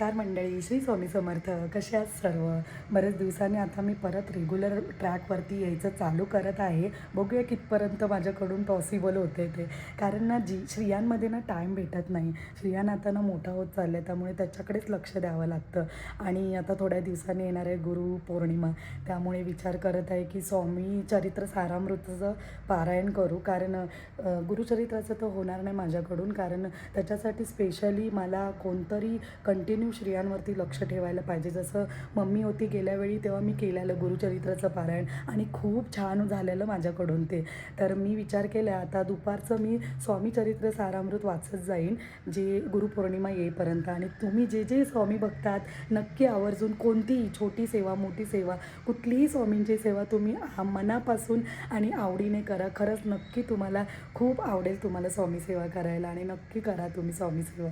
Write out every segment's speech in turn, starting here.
नमस्कार मंडळी, श्री स्वामी समर्थ. कसे आहात सर्व? बरेच दिवसांनी आता मी परत रेग्युलर ट्रॅकवरती यायचं चालू करत आहे. बघूया कितपर्यंत माझ्याकडून पॉसिबल होते ते. कारण ना श्रियांमध्ये ना टाईम भेटत नाही. श्रियान आता ना मोठा होत चालला आहे, त्यामुळे त्याच्याकडेच लक्ष द्यावं लागतं. आणि आता थोड्या दिवसांनी येणार आहे गुरुपौर्णिमा, त्यामुळे विचार करत आहे की स्वामी चरित्र सारामृतचं पारायण करू. कारण गुरुचरित्राचं तर होणार नाही माझ्याकडून, कारण त्याच्यासाठी स्पेशली मला कोणतरी कंटिन्यू श्रियांवरती लक्ष ठेवायला पाहिजे. जसं मम्मी होती गेल्या वेळी, तेव्हा मी केलेलं गुरुचरित्राचं पारायण आणि खूप छान झालेलं माझ्याकडून ते. तर मी विचार केला आता दुपारचं मी स्वामी चरित्र सारामृत वाचत जाईन जे गुरुपौर्णिमा येईपर्यंत. आणि तुम्ही जे जे स्वामी बघतात नक्की आवर्जून कोणतीही छोटी सेवा मोठी सेवा कुठलीही स्वामींची सेवा तुम्ही मनापासून आणि आवडीने करा. खरंच नक्की तुम्हाला खूप आवडेल तुम्हाला स्वामी सेवा करायला, आणि नक्की करा तुम्ही स्वामी सेवा.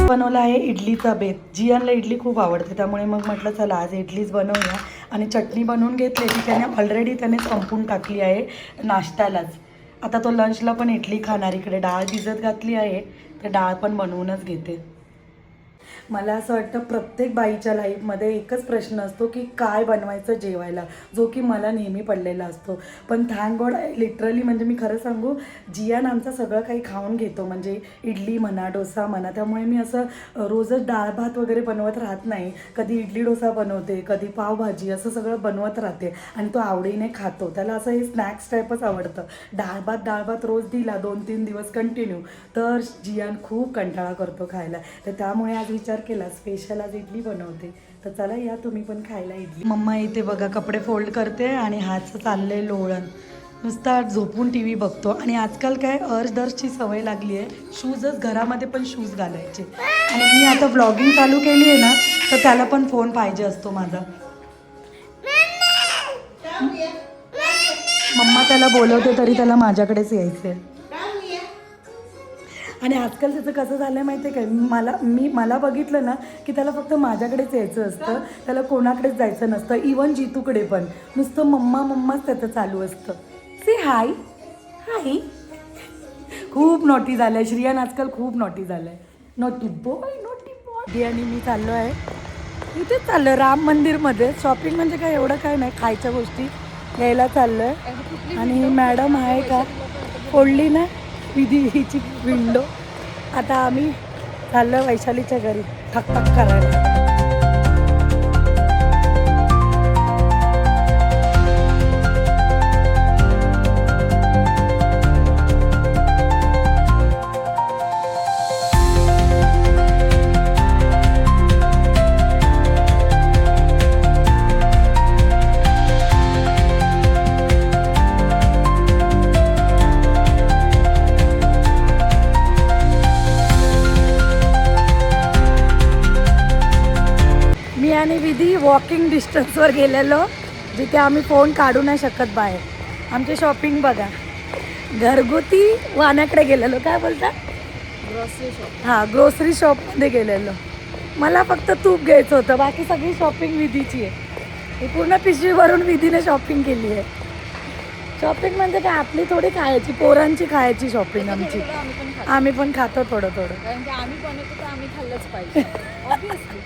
बनवला आहे इडलीचा बेत. जियानला इडली खूप आवडते, त्यामुळे मग म्हटलं चला आज इडलीच बनवूया. आणि चटणी बनवून घेतली ती त्याने संपून टाकली आहे नाश्त्यालाच. आता तो लंचला पण इडली खाणार. इकडे डाळ भिजत घातली आहे, तर डाळ पण बनवूनच घेते. मला असं वाटतं प्रत्येक बाईच्या लाईफमध्ये एकच प्रश्न असतो की काय बनवायचं जेवायला, जो की मला नेहमी पडलेला असतो. पण थँक गॉड लिटरली म्हणजे मी खरं सांगू, जियान आमचं सगळं काही खाऊन घेतो, म्हणजे इडली म्हणा डोसा म्हणा. त्यामुळे मी असं रोजच डाळ भात वगैरे बनवत राहत नाही. कधी इडली डोसा बनवते, कधी पावभाजी, असं सगळं बनवत राहते. आणि तो आवडीने खातो. त्याला असं हे स्नॅक्स टाईपच आवडतं. डाळ भात रोज दिला 2-3 दिवस कंटिन्यू तर जियान खूप कंटाळा करतो खायला. तर त्यामुळे आज विचार केला स्पेशल आज इडली बनवते. तर चला या तुम्ही पण खायला इडली. मम्मा इथे बघा कपडे फोल्ड करते आणि हातचं चाललंय लोळण. नुसता झोपून टी व्ही बघतो. आणि आजकाल काय अर्धदर्शची सवय लागली आहे, शूजच घरामध्ये पण शूज घालायचे. आणि मी आता व्लॉगिंग चालू केली आहे ना, तर त्याला पण फोन पाहिजे असतो माझा. मम्मा त्याला बोलवते तरी त्याला माझ्याकडेच यायचं आहे. आणि आजकाल त्याचं कसं झालं आहे माहिती आहे काय, मला बघितलं ना की त्याला फक्त माझ्याकडेच यायचं असतं, त्याला कोणाकडेच जायचं नसतं. इवन जितूकडे पण नुसतं मम्माच त्याचं चालू असतं. से हाय हाय. खूप नॉटी झालं आहे श्रियान आजकाल, खूप नॉटी झालं आहे. Naughty boy. आणि मी चाललो आहे इथेच चाललो राम मंदिरमध्ये. शॉपिंग म्हणजे काय एवढं काय नाही, खायच्या गोष्टी घ्यायला चाललो आहे. आणि मॅडम आहे का फोडली ना विधी हिची विंडो. आता आम्ही चाललो वैशालीच्या घरी ठक करायला. आणि विधी वॉकिंग डिस्टन्सवर गेलेलो, जिथे आम्ही फोन काढू नाही शकत बाहेर. आमची शॉपिंग बघा, घरगुती वाण्याकडे गेलेलो. काय बोलता? Grocery shop. हां, ग्रोसरी शॉपमध्ये गेलेलो. मला फक्त तूप घ्यायचं होतं, बाकी सगळी शॉपिंग विधीची आहे. ही पूर्ण पिशवी भरून विधीने शॉपिंग केली आहे. शॉपिंग म्हणजे काय आपली थोडी खायची, पोरांची खायची शॉपिंग आमची. आम्ही पण खातो थोडं थोडं, कारण की आम्ही बनवतो तर आम्ही खाल्लंच पाहिजे ऑब्विसली.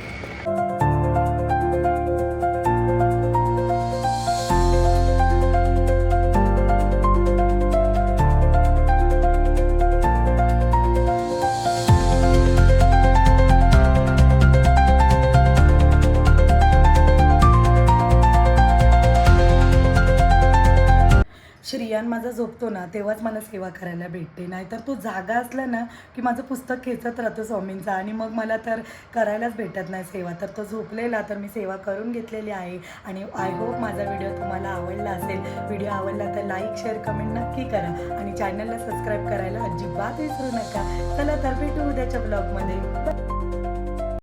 श्रियान माझा झोपतो ना तेव्हाच मला सेवा करायला भेटते, नाहीतर तो जागा असला ना की माझं पुस्तक खेचत राहतो स्वामींचा, आणि मग मला तर करायलाच भेटत नाही सेवा. तर तो झोपलेला तर मी सेवा करून घेतलेली आहे. आणि आय होप माझा व्हिडिओ तुम्हाला आवडला असेल. व्हिडिओ आवडला तर लाईक शेअर कमेंट नक्की करा, आणि चॅनलला सबस्क्राईब करायला अजिबात विसरू नका. चला तर भेटू उद्याच्या ब्लॉगमध्ये.